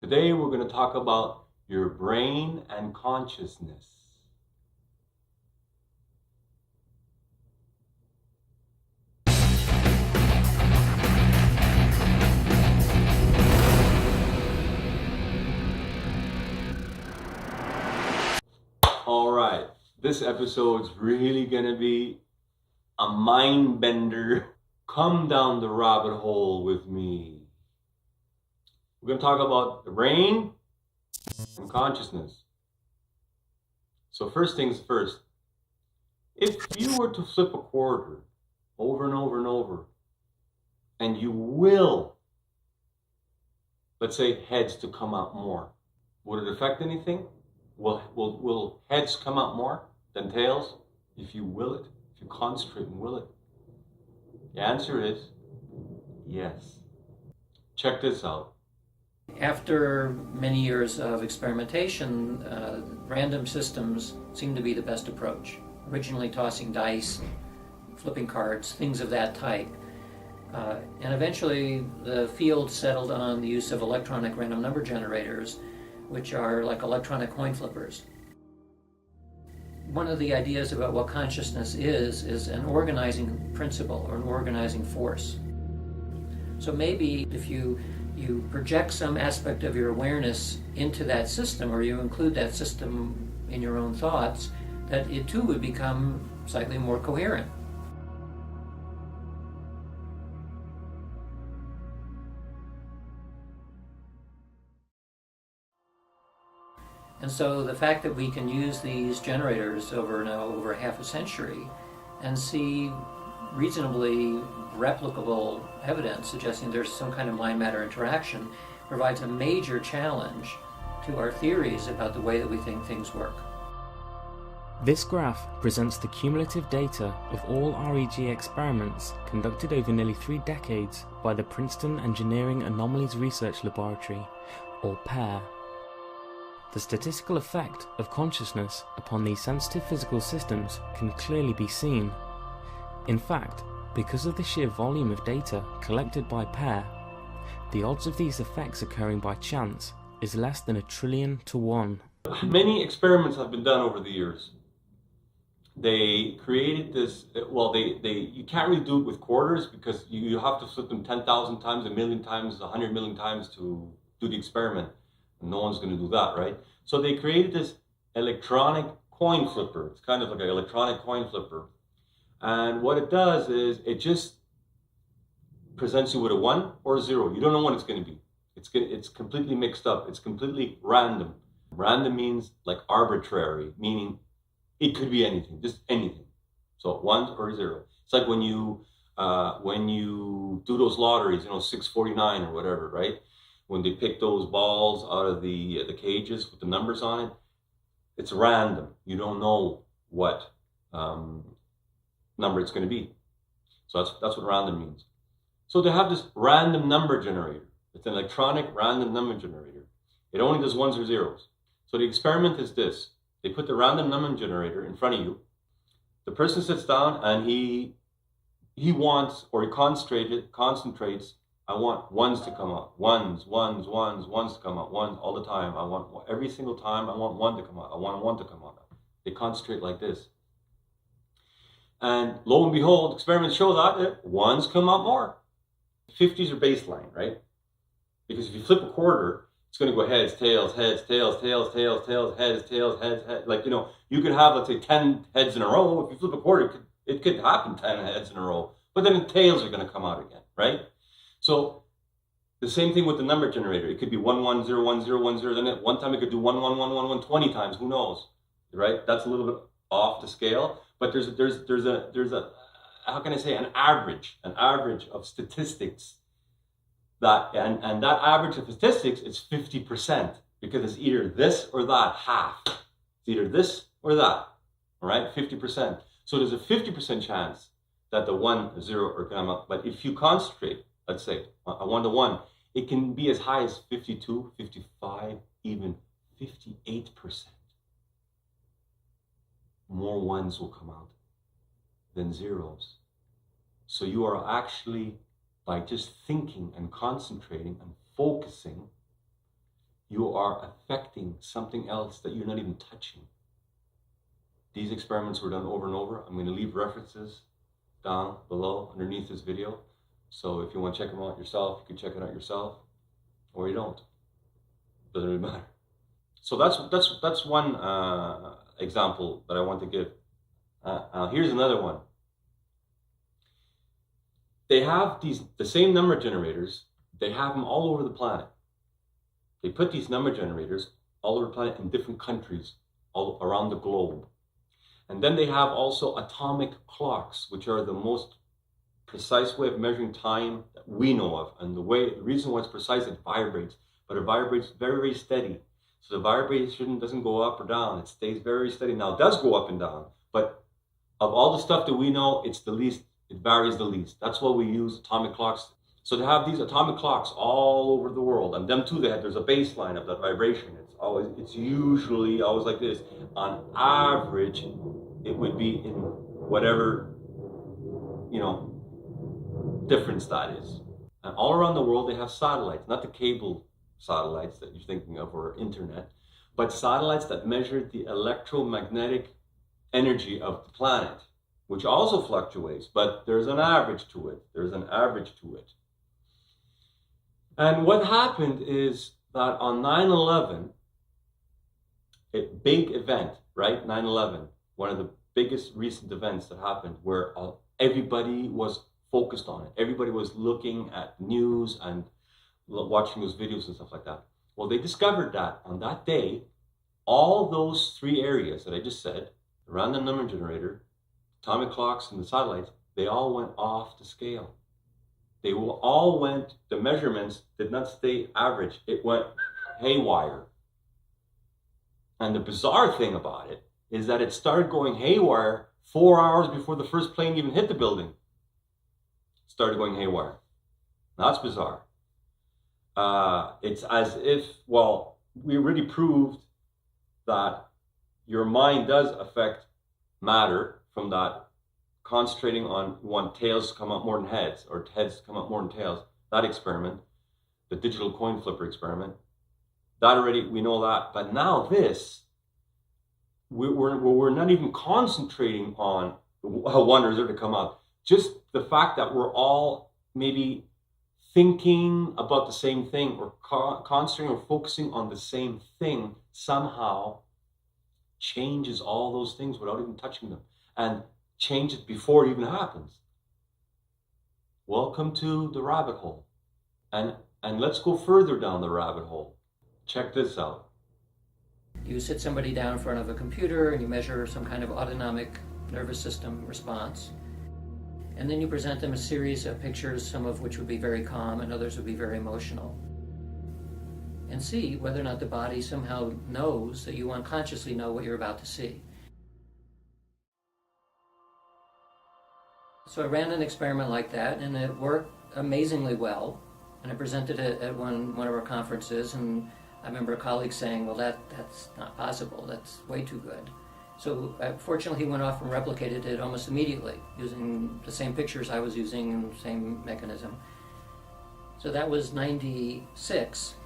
Today we're going to talk about your brain and consciousness. All right, this episode's really going to be a mind bender. Come down the rabbit hole with me. We're going to talk about the brain and consciousness. So first things first, if you were to flip a quarter over and over and over, and you will, let's say, heads to come out more, would it affect anything? Will heads come out more than tails if you will it, if you concentrate and will it? The answer is yes. Check this out. After many years of experimentation, random systems seem to be the best approach. Originally tossing dice, flipping cards, things of that type. And eventually the field settled on the use of electronic random number generators, which are like electronic coin flippers. One of the ideas about what consciousness is an organizing principle or an organizing force. So maybe if you project some aspect of your awareness into that system, or you include that system in your own thoughts, that it too would become slightly more coherent. And so the fact that we can use these generators over half a century and see reasonably replicable evidence suggesting there's some kind of mind-matter interaction provides a major challenge to our theories about the way that we think things work. This graph presents the cumulative data of all REG experiments conducted over nearly 3 decades by the Princeton Engineering Anomalies Research Laboratory, or PEAR. The statistical effect of consciousness upon these sensitive physical systems can clearly be seen. In fact, because of the sheer volume of data collected by PEAR, the odds of these effects occurring by chance is less than 1,000,000,000 to 1. Many experiments have been done over the years. They created this, you can't really do it with quarters because you have to flip them 10,000 times, 1,000,000 times, 100,000,000 times to do the experiment. And no one's going to do that, right? So they created this electronic coin flipper. It's kind of like an electronic coin flipper. And what it does is it just presents you with a 1 or a 0. You don't know what it's going to be. It's completely mixed up. It's completely random. Random means like arbitrary, meaning it could be anything, just anything. So 1 or 0. It's like when you do those lotteries, 649 or whatever, right? When they pick those balls out of the cages with the numbers on it, it's random. You don't know what number it's going to be. So that's what random means. So they have this random number generator. It's an electronic random number generator. It only does 1s or 0s. So the experiment is this. They put the random number generator in front of you. The person sits down and he wants, or he concentrates, I want 1s to come out. 1s to come out. 1s all the time. Every single time I want 1 to come out. I want 1 to come out. They concentrate like this. And lo and behold, experiments show that 1s come out more. 50s are baseline, right? Because if you flip a quarter, it's going to go heads, tails, heads, tails, tails, tails, tails, heads, tails, heads, heads. Like, you could have, let's say, 10 heads in a row. If you flip a quarter, it could happen 10 heads in a row. But then the tails are going to come out again, right? So the same thing with the number generator. It could be 1 1 0 1 0 1 0. Then at one time it could do 1 1 1 1 1 20 times. Who knows, right? That's a little bit off the scale. But there's a how can I say, an average of statistics that and that average of statistics is 50%, because it's either this or that, half. It's either this or that. All right, 50%. So there's a 50% chance that the 1 0 are come up. But if you concentrate, let's say a 1 to 1, it can be as high as 52, 55, even 58%. More 1s will come out than 0s. So you are actually, by just thinking and concentrating and focusing, you are affecting something else that you're not even touching. These experiments were done over and over. I'm going to leave references down below underneath this video. So if you want to check them out yourself, you can check it out yourself, or you don't. Doesn't really matter. So that's one example that I want to give. Here's another one. They have the same number generators. They have them all over the planet. They put these number generators all over the planet in different countries all around the globe. And then they have also atomic clocks, which are the most precise way of measuring time that we know of. And the reason why it's precise, it vibrates, but it vibrates very, very steady. So the vibration doesn't go up or down. It stays very steady. Now it does go up and down, but of all the stuff that we know, it's the least, it varies the least. That's why we use atomic clocks. So they have these atomic clocks all over the world, and them too, there's a baseline of that vibration. It's usually always like this. On average, it would be in whatever, difference that is. And all around the world, they have satellites, not the cable satellites that you're thinking of or internet, but satellites that measure the electromagnetic energy of the planet, which also fluctuates, but there's an average to it. And what happened is that on 9/11, a big event, right? 9/11, one of the biggest recent events that happened where everybody was focused on it. Everybody was looking at news and watching those videos and stuff like that. Well, they discovered that on that day, all those three areas that I just said, the random number generator, atomic clocks, and the satellites, they all went off the scale. The measurements did not stay average. It went haywire. And the bizarre thing about it is that it started going haywire 4 hours before the first plane even hit the building. It started going haywire. That's bizarre. It's as if, we already proved that your mind does affect matter from that concentrating on you want tails to come out more than heads or heads to come out more than tails. That experiment, the digital coin flipper experiment, we know that. But now we're not even concentrating on how wonders are to come out. Just the fact that we're all maybe thinking about the same thing or concentrating or focusing on the same thing somehow changes all those things without even touching them, and change it before it even happens. Welcome to the rabbit hole. And let's go further down the rabbit hole. Check this out. You sit somebody down in front of a computer and you measure some kind of autonomic nervous system response. And then you present them a series of pictures, some of which would be very calm and others would be very emotional. And see whether or not the body somehow knows that you unconsciously know what you're about to see. So I ran an experiment like that, and it worked amazingly well. And I presented it at one of our conferences, and I remember a colleague saying, well, that's not possible. That's way too good. So fortunately, he went off and replicated it almost immediately, using the same pictures I was using and the same mechanism. So that was 96.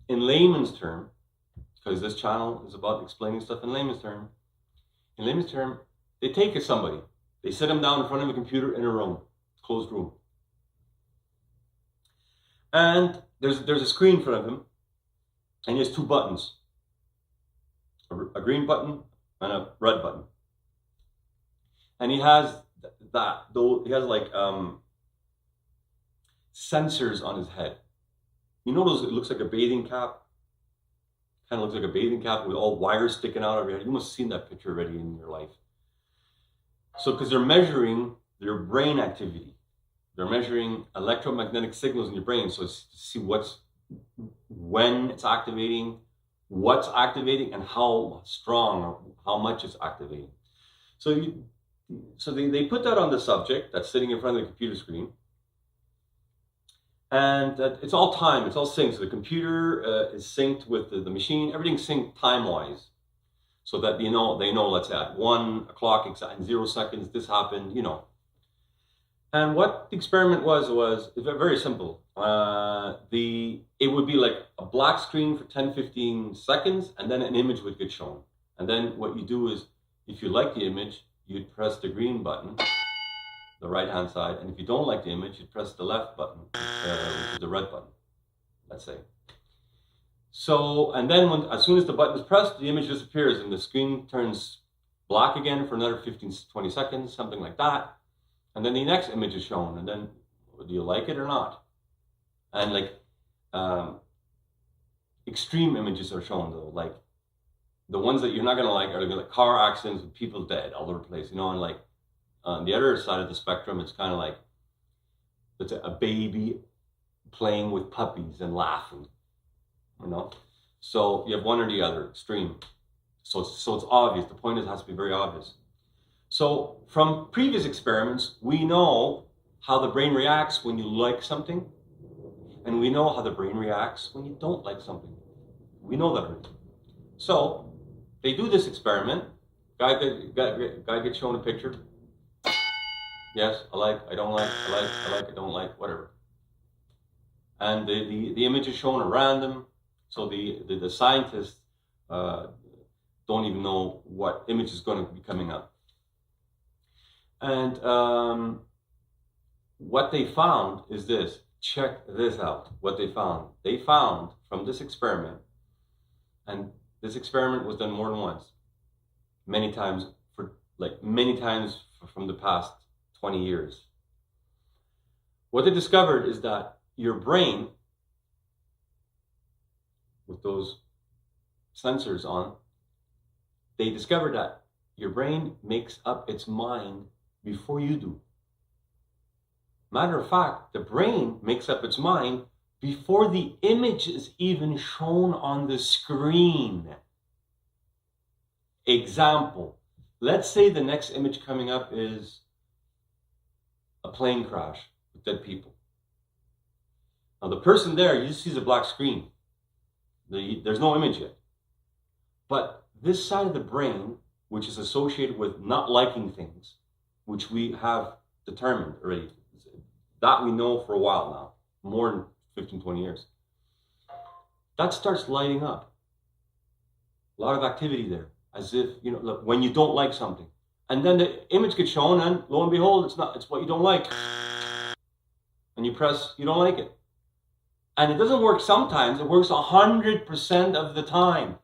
In layman's term, because this channel is about explaining stuff in layman's term, they take somebody, they sit them down in front of a computer in a room, closed room. And there's a screen in front of him, and he has two buttons, a green button and a red button. And he has sensors on his head. You know those, it looks like a bathing cap? Kind of looks like a bathing cap with all wires sticking out of your head. You must have seen that picture already in your life. So, because they're measuring their brain activity. They're measuring electromagnetic signals in your brain. So it's to see when it's activating, what's activating, and how strong or how much it's activating. So they put that on the subject that's sitting in front of the computer screen. And it's all timed, it's all synced. So the computer is synced with the machine, everything's synced time-wise. So that they know, let's say at 1 o'clock, in 0 seconds, this happened, And what the experiment was very simple. it would be like a black screen for 10-15 seconds, and then an image would get shown. And then what you do is, if you like the image, you'd press the green button, the right hand side, and if you don't like the image, you'd press the left button, which is the red button, let's say. So, and then as soon as the button is pressed, the image disappears and the screen turns black again for another 15-20 seconds, something like that. And then the next image is shown, and then do you like it or not? And like extreme images are shown though, like the ones that you're not gonna like are like car accidents with people dead all over the place, you know. And like on the other side of the spectrum, it's kind of like it's a baby playing with puppies and laughing, you know. So you have one or the other extreme. So it's obvious. The point is, it has to be very obvious. So from previous experiments, we know how the brain reacts when you like something, and we know how the brain reacts when you don't like something. We know that already. So they do this experiment. Guy gets shown a picture. Yes, I like, I don't like, I like, I like, I don't like, whatever. And the image is shown at random. So the scientists don't even know what image is going to be coming up. And what they found is this. Check this out. What they found. They found from this experiment, and this experiment was done more than once, many times from the past 20 years. What they discovered is that your brain, with those sensors on, they discovered that your brain makes up its mind before you do. Matter of fact, the brain makes up its mind before the image is even shown on the screen. Example, let's say the next image coming up is a plane crash with dead people. Now the person there, you just sees a black screen. There's no image yet. But this side of the brain, which is associated with not liking things, which we have determined already, that we know for a while now, more than 15, 20 years, that starts lighting up. A lot of activity there, as if, you know, look, when you don't like something. And then the image gets shown, and lo and behold, it's what you don't like. And you press, you don't like it. And it doesn't work sometimes, it works 100% of the time.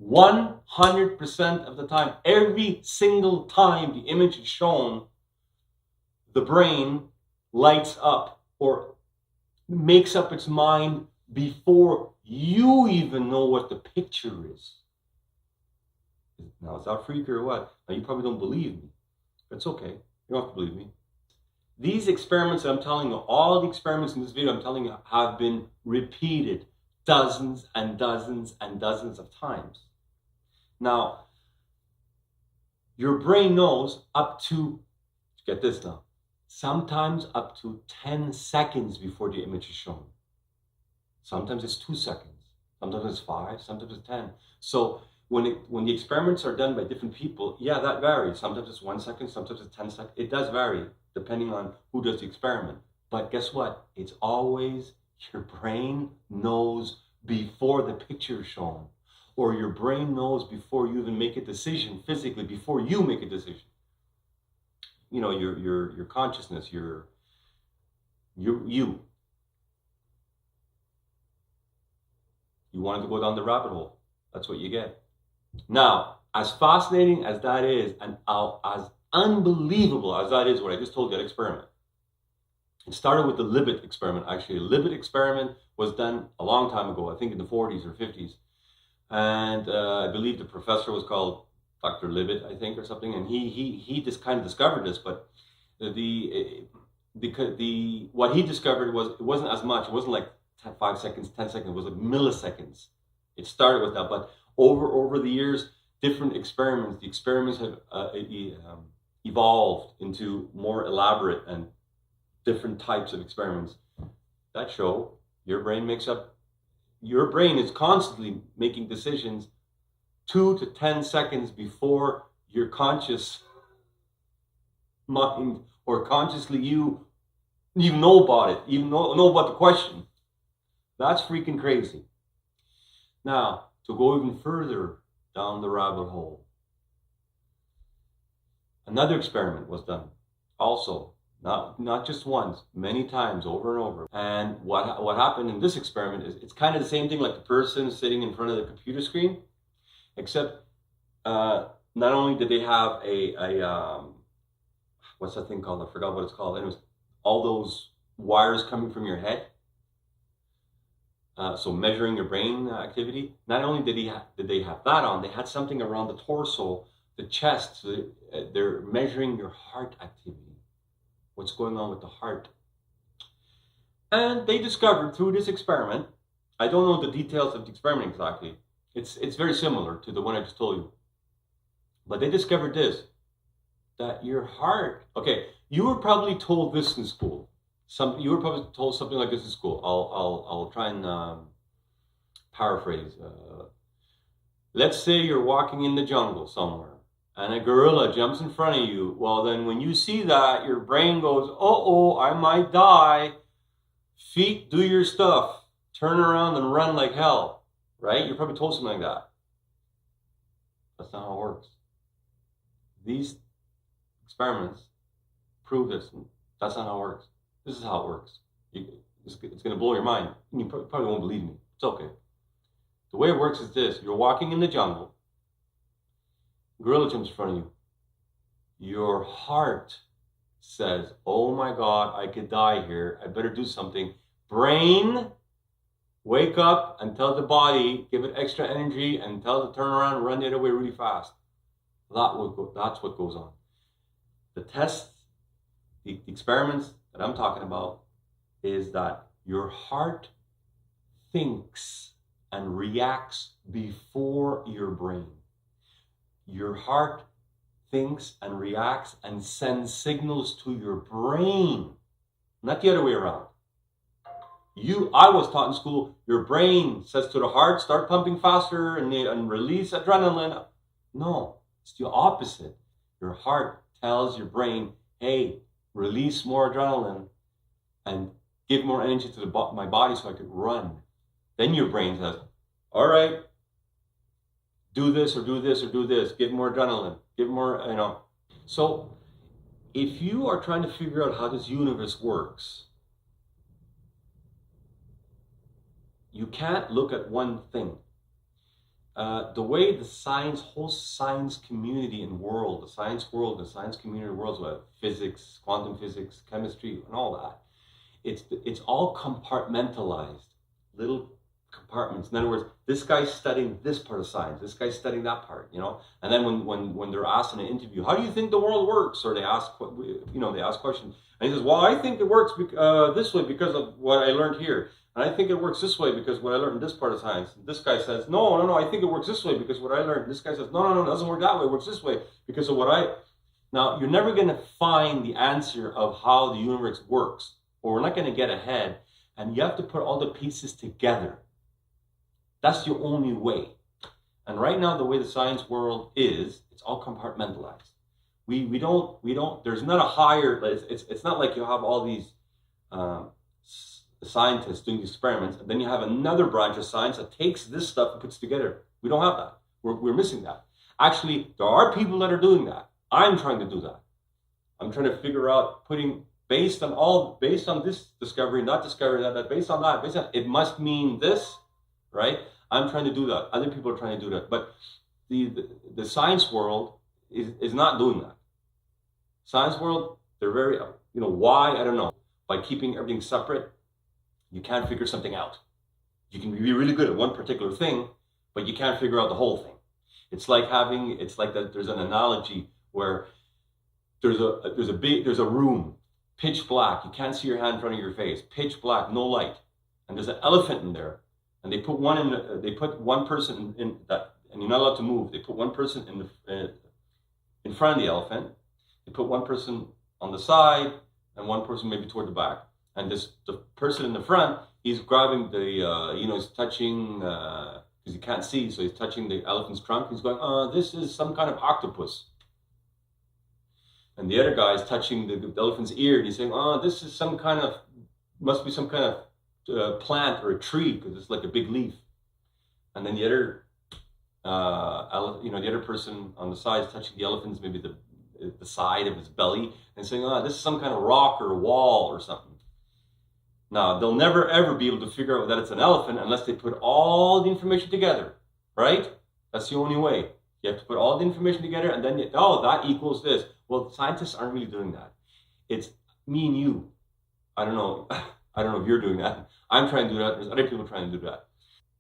100% of the time. Every single time the image is shown, the brain lights up or makes up its mind before you even know what the picture is. Now, is that freaky or what? Now, you probably don't believe me. It's okay. You don't have to believe me. These experiments that I'm telling you, all the experiments in this video I'm telling you, have been repeated dozens and dozens and dozens of times. Now, your brain knows up to, get this now, sometimes up to 10 seconds before the image is shown. Sometimes it's 2 seconds. Sometimes it's 5. Sometimes it's 10. So when the experiments are done by different people, yeah, that varies. Sometimes it's 1 second. Sometimes it's 10 seconds. It does vary depending on who does the experiment. But guess what? It's always your brain knows before the picture is shown, or your brain knows before you even make a decision physically, before you make a decision. You know, your consciousness, you wanted to go down the rabbit hole. That's what you get. Now, as fascinating as that is, and as unbelievable as that is, what I just told you, that experiment. It started with the Libet experiment, actually. The Libet experiment was done a long time ago, I think in the 40s or 50s. And I believe the professor was called Dr. Libet, I think, or something. And he just kind of discovered this, but what he discovered was, it wasn't as much. It wasn't like 5 seconds, 10 seconds. It was like milliseconds. It started with that, but over the years, different experiments, the experiments have evolved into more elaborate and different types of experiments that show your brain is constantly making decisions 2 to 10 seconds before your conscious mind, or consciously you, even know about it, even know about the question. That's freaking crazy. Now, to go even further down the rabbit hole, another experiment was done. Also, not just once, many times, over and over. And what happened in this experiment is it's kind of the same thing like the person sitting in front of the computer screen, except not only did they have a what's that thing called? I forgot what it's called. Anyways, all those wires coming from your head. So measuring your brain activity. Not only did they have that on, they had something around the torso, the chest. So they're measuring your heart activity. What's going on with the heart? And they discovered through this experiment, I don't know the details of the experiment exactly. It's very similar to the one I just told you. But they discovered this, that your heart, okay, you were probably told this in school. You were probably told something like this in school. I'll try and paraphrase. Let's say you're walking in the jungle somewhere and a gorilla jumps in front of you. Well, then when you see that, your brain goes, uh-oh, I might die. Feet, do your stuff. Turn around and run like hell, right? You're probably told something like that. That's not how it works. These experiments prove this. That's not how it works. This is how it works. It's going to blow your mind. You probably won't believe me. It's okay. The way it works is this. You're walking in the jungle. Gorilla jumps in front of you. Your heart says, oh my God, I could die here. I better do something. Brain, wake up and tell the body, give it extra energy and tell it to turn around and run the other way really fast. That's what goes on. The tests, the experiments that I'm talking about is that your heart thinks and reacts before your brain. Your heart thinks and reacts and sends signals to your brain, not the other way around. I was taught in school, your brain says to the heart, start pumping faster and release adrenaline. No, it's the opposite. Your heart tells your brain, hey, release more adrenaline and give more energy to my body so I could run. Then your brain says, all right, do this or do this or do this. Give more adrenaline. Give more, So if you are trying to figure out how this universe works, you can't look at one thing. The way the whole science community and world, the science community worlds with physics, quantum physics, chemistry, and all that, it's all compartmentalized, little compartments. In other words, this guy's studying this part of science, this guy's studying that part, And then when they're asked in an interview, how do you think the world works? Or they ask, they ask questions, and he says, well, I think it works this way because of what I learned here. And I think it works this way because what I learned in this part of science. And this guy says, no, I think it works this way because what I learned. This guy says, no, it doesn't work that way. It works this way because of what I... Now, you're never going to find the answer of how the universe works, or we're not going to get ahead. And you have to put all the pieces together. That's the only way. And right now, the way the science world is, it's all compartmentalized. We don't, there's not a higher, it's not like you have all these scientists doing experiments, and then you have another branch of science that takes this stuff and puts together. We don't have that. We're missing that. Actually, there are people that are doing that. I'm trying to do that. I'm trying to figure out based on this discovery, not discovery, that based on that, it must mean this, right? I'm trying to do that. Other people are trying to do that. But the science world is not doing that. Science world, they're very, why? I don't know. By keeping everything separate, you can't figure something out. You can be really good at one particular thing, but you can't figure out the whole thing. It's like there's an analogy where there's a room, pitch black. You can't see your hand in front of your face. Pitch black, no light. And there's an elephant in there. And they put one person in that, and you're not allowed to move. They put one person in front of the elephant. They put one person on the side and one person maybe toward the back. And the person in the front, he's grabbing he's touching, because he can't see, so he's touching the elephant's trunk. He's going, this is some kind of octopus. And the other guy is touching the elephant's ear, and he's saying, "Oh, this is some kind of, must be some kind of plant or a tree because it's like a big leaf." And then the other, the other person on the side is touching the elephant's maybe the side of his belly and saying, "Oh, this is some kind of rock or wall or something." Now, they'll never ever be able to figure out that it's an elephant unless they put all the information together, right? That's the only way. You have to put all the information together and then, that equals this. Well, scientists aren't really doing that. It's me and you. I don't know. I don't know if you're doing that. I'm trying to do that. There's other people trying to do that.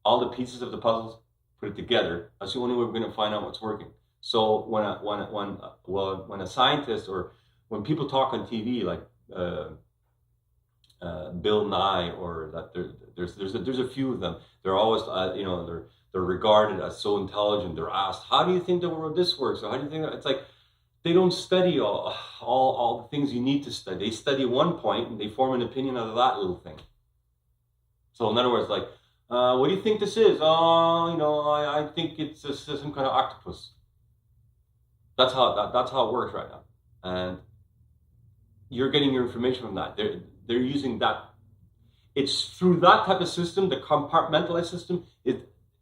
All the pieces of the puzzles, put it together. That's the only way we're going to find out what's working. So when a scientist or when people talk on TV like Bill Nye or that there's a few of them. They're always they're regarded as so intelligent. They're asked, "How do you think this works?" Or how do you think it's like they don't study all the things you need to study. They study one point and they form an opinion out of that little thing. So in other words, like, what do you think this is? I think it's some kind of octopus. That's how it works right now, and you're getting your information from that. They're using that. It's through that type of system, the compartmentalized system.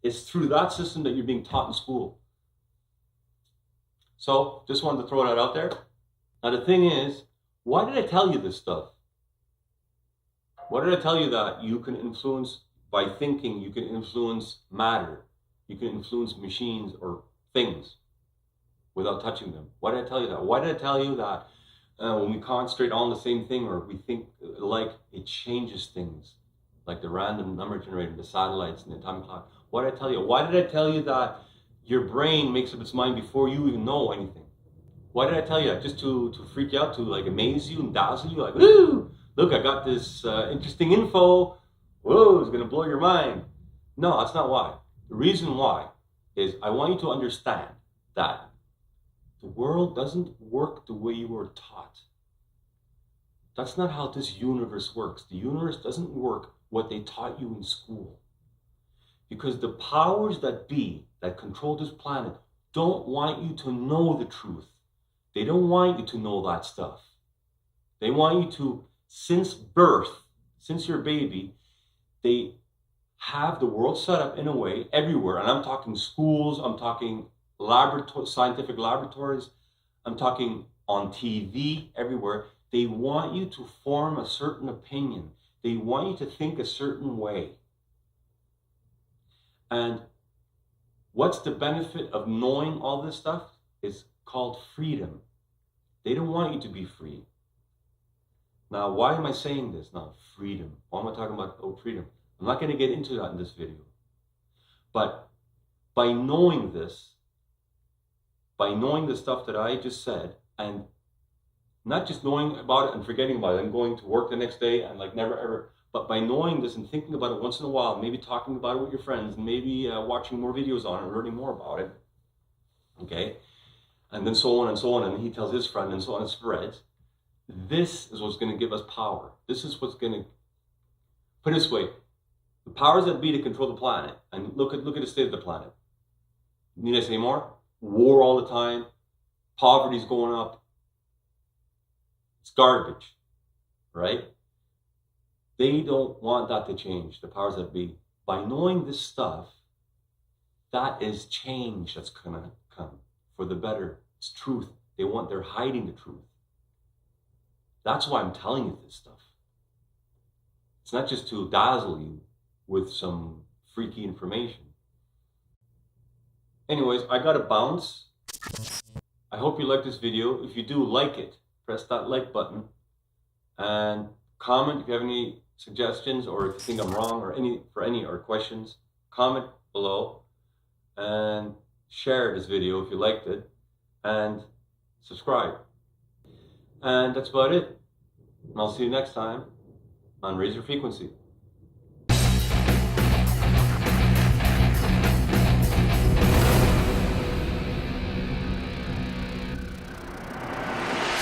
It's through that system that you're being taught in school. So just wanted to throw that out there. Now the thing is, why did I tell you this stuff? Why did I tell you that you can influence by thinking? You can influence matter. You can influence machines or things without touching them. Why did I tell you that? Why did I tell you that when we concentrate on the same thing or we think alike, it changes things, like the random number generator, the satellites, and the atomic clock? Why did I tell you? Why did I tell you that your brain makes up its mind before you even know anything? Why did I tell you that? Just to freak you out, to like amaze you and dazzle you, like, woo, look, I got this interesting info. Whoa, it's gonna blow your mind. No, that's not why. The reason why is I want you to understand that the world doesn't work the way you were taught. That's not how this universe works. The universe doesn't work what they taught you in school. Because the powers that be that control this planet don't want you to know the truth. They don't want you to know that stuff. They want you to, since birth, since you're a baby, they have the world set up in a way everywhere. And I'm talking schools, I'm talking scientific laboratories, I'm talking on TV, everywhere. They want you to form a certain opinion. They want you to think a certain way. And what's the benefit of knowing all this stuff? It's called freedom. They don't want you to be free. Now, why am I saying this now? Freedom. Why am I talking about freedom? I'm not going to get into that in this video. But by knowing this, by knowing the stuff that I just said, and not just knowing about it and forgetting about it and going to work the next day and like never ever, but by knowing this and thinking about it once in a while, maybe talking about it with your friends, and maybe watching more videos on it and learning more about it, okay? And then so on and so on, and he tells his friend, and so on, it spreads. This is what's going to give us power. This is what's going to, put it this way, the powers that be to control the planet, and look at the state of the planet. Need I say more? War all the time, poverty's going up. It's garbage, right? They don't want that to change, the powers that be. By knowing this stuff, that is change that's gonna come for the better. It's truth. They're hiding the truth. That's why I'm telling you this stuff. It's not just to dazzle you with some freaky information. Anyways, I gotta bounce. I hope you like this video. If you do, like it. Press that like button. And comment if you have any suggestions, or if you think I'm wrong, or any questions. Comment below. And share this video if you liked it. And subscribe. And that's about it. And I'll see you next time on Raise Your Frequency.